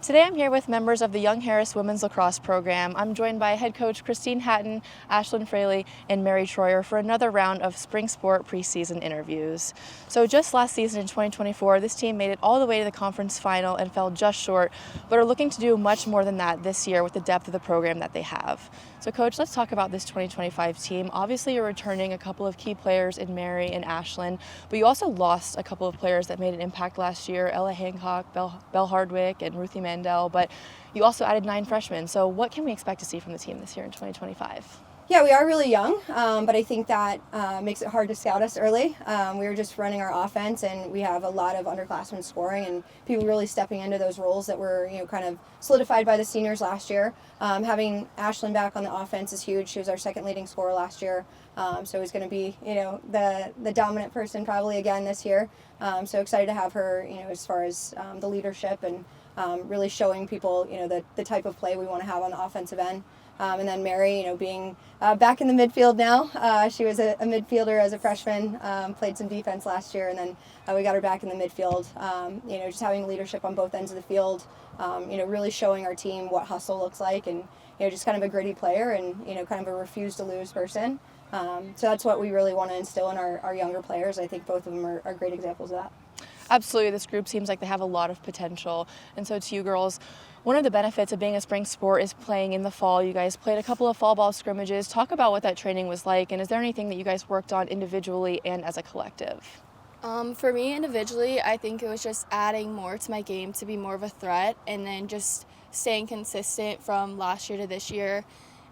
Today I'm here with members of the Young Harris Women's Lacrosse program. I'm joined by Head Coach Christine Hatton, Ashlyn Fraley, and Mary Troyer for another round of spring sport preseason interviews. So just last season in 2024, this team made it all the way to the conference final and fell just short, but are looking to do much more than that this year with the depth of the program that they have. So Coach, let's talk about this 2025 team. Obviously you're returning a couple of key players in Mary and Ashlyn, but you also lost a couple of players that made an impact last year, Ella Hancock, Belle Hardwick, and Ruthie Mandel, but you also added 9 freshmen. So what can we expect to see from the team this year in 2025? Yeah, we are really young, but I think that makes it hard to scout us early. We were just running our offense, and we have a lot of underclassmen scoring and people really stepping into those roles that were, kind of solidified by the seniors last year. Having Ashlyn back on the offense is huge. She was our second leading scorer last year, so he's going to be, the dominant person probably again this year. So excited to have her, as far as the leadership and really showing people, the type of play we want to have on the offensive end. And then Mary, being back in the midfield now. She was a midfielder as a freshman, played some defense last year, and then we got her back in the midfield. Just having leadership on both ends of the field, really showing our team what hustle looks like, and, just kind of a gritty player and, kind of a refuse-to-lose person. So that's what we really want to instill in our younger players. I think both of them are great examples of that. Absolutely. This group seems like they have a lot of potential. And so to you girls, one of the benefits of being a spring sport is playing in the fall. You guys played a couple of fall ball scrimmages. Talk about what that training was like, and is there anything that you guys worked on individually and as a collective? For me individually, I think it was just adding more to my game to be more of a threat, and then just staying consistent from last year to this year.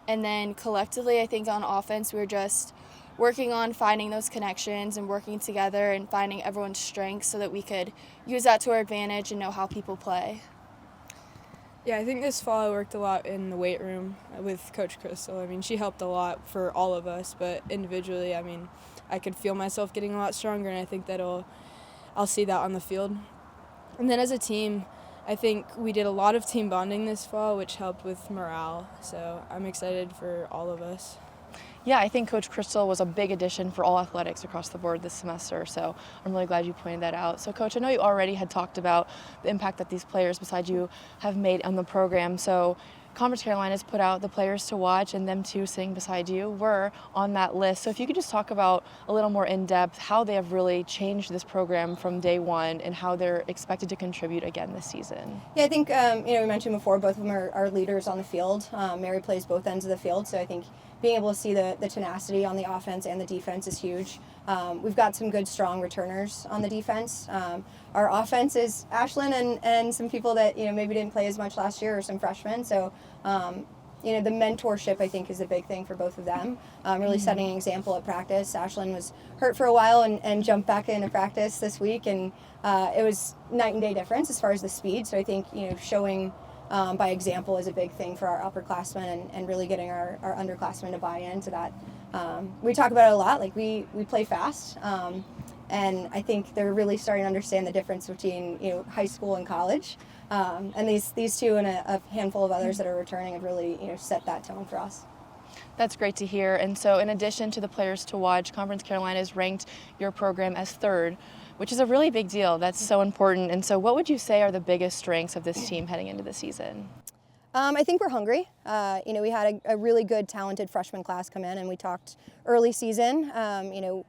And then collectively, I think on offense, we were just working on finding those connections and working together and finding everyone's strengths so that we could use that to our advantage and know how people play. Yeah, I think this fall I worked a lot in the weight room with Coach Crystal. She helped a lot for all of us, but individually, I could feel myself getting a lot stronger, and I think that I'll see that on the field. And then as a team, I think we did a lot of team bonding this fall, which helped with morale, so I'm excited for all of us. Yeah, I think Coach Crystal was a big addition for all athletics across the board this semester, so I'm really glad you pointed that out. So Coach, I know you already had talked about the impact that these players beside you have made on the program, so Conference Carolina's put out the players to watch, and them two sitting beside you were on that list. So if you could just talk about a little more in depth how they have really changed this program from day one and how they're expected to contribute again this season. Yeah, I think, we mentioned before, both of them are leaders on the field. Mary plays both ends of the field, so I think being able to see the tenacity on the offense and the defense is huge. We've got some good, strong returners on the defense. Our offense is Ashlyn and some people that, maybe didn't play as much last year, or some freshmen. So, the mentorship, I think, is a big thing for both of them. Really setting an example at practice. Ashlyn was hurt for a while and jumped back into practice this week, and it was night and day difference as far as the speed. So I think, showing by example is a big thing for our upperclassmen, and really getting our underclassmen to buy into that. We talk about it a lot, like we play fast, and I think they're really starting to understand the difference between high school and college, and these two and a handful of others that are returning have really set that tone for us. That's great to hear. And so in addition to the players to watch, Conference Carolina has ranked your program as 3rd, which is a really big deal. That's so important. And so what would you say are the biggest strengths of this team heading into the season? I think we're hungry. We had a really good, talented freshman class come in, and we talked early season,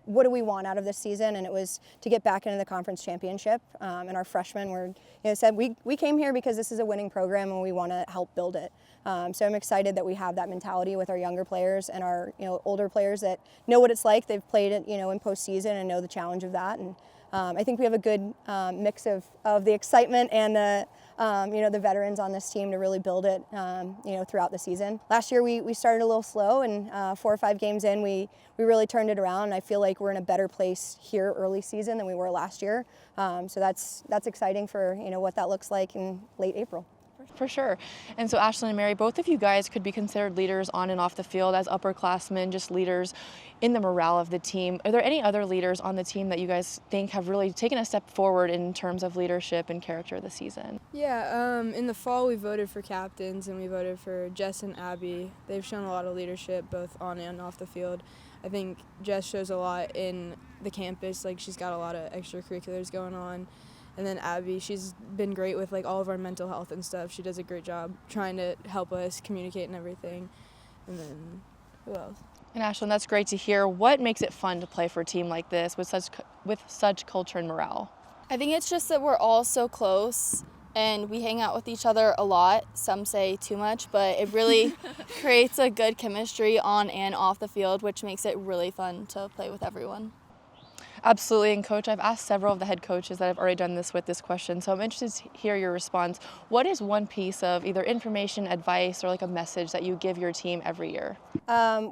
what do we want out of this season? And it was to get back into the conference championship. And our freshmen were, said, we came here because this is a winning program and we want to help build it. So I'm excited that we have that mentality with our younger players and our, older players that know what it's like. They've played it, in postseason and know the challenge of that. And I think we have a good mix of the excitement and the veterans on this team to really build it, throughout the season. Last year we started a little slow, and 4 or 5 games in we really turned it around. And I feel like we're in a better place here early season than we were last year. So that's exciting for what that looks like in late April. For sure. And so Ashlyn and Mary, both of you guys could be considered leaders on and off the field as upperclassmen, just leaders in the morale of the team. Are there any other leaders on the team that you guys think have really taken a step forward in terms of leadership and character this season? Yeah, in the fall we voted for captains, and we voted for Jess and Abby. They've shown a lot of leadership both on and off the field. I think Jess shows a lot in the campus, like she's got a lot of extracurriculars going on. And then Abby, she's been great with like all of our mental health and stuff. She does a great job trying to help us communicate and everything. And then who else? And Ashlyn, that's great to hear. What makes it fun to play for a team like this with such culture and morale? I think it's just that we're all so close and we hang out with each other a lot. Some say too much, but it really creates a good chemistry on and off the field, which makes it really fun to play with everyone. Absolutely, and Coach, I've asked several of the head coaches that have already done this with this question, so I'm interested to hear your response. What is one piece of either information, advice, or like a message that you give your team every year?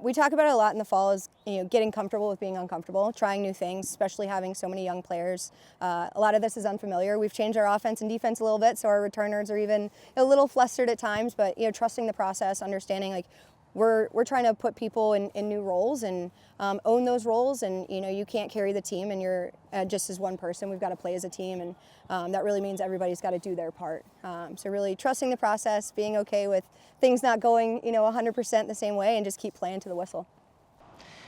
We talk about it a lot in the fall is getting comfortable with being uncomfortable, trying new things, especially having so many young players. A lot of this is unfamiliar. We've changed our offense and defense a little bit, so our returners are even a little flustered at times, but trusting the process, understanding like we're trying to put people in new roles and own those roles, and you can't carry the team and you're just as one person. We've got to play as a team, and that really means everybody's got to do their part. So really trusting the process, being okay with things not going 100% the same way, and just keep playing to the whistle.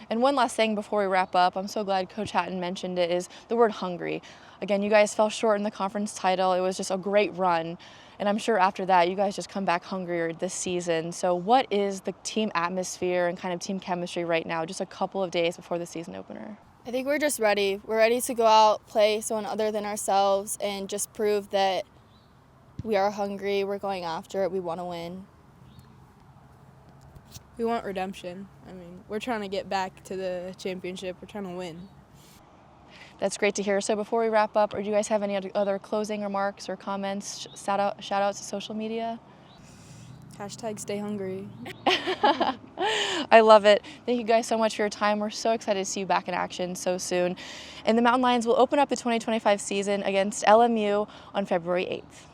And one last thing before we wrap up, I'm so glad Coach Hatton mentioned it, is the word hungry. Again, you guys fell short in the conference title. It was just a great run. And I'm sure after that, you guys just come back hungrier this season. So what is the team atmosphere and kind of team chemistry right now, just a couple of days before the season opener? I think we're just ready. We're ready to go out, play someone other than ourselves, and just prove that we are hungry, we're going after it, we want to win. We want redemption. I mean, we're trying to get back to the championship. We're trying to win. That's great to hear. So before we wrap up, or do you guys have any other closing remarks or comments, shout outs to social media? #stay hungry. I love it. Thank you guys so much for your time. We're so excited to see you back in action so soon. And the Mountain Lions will open up the 2025 season against LMU on February 8th.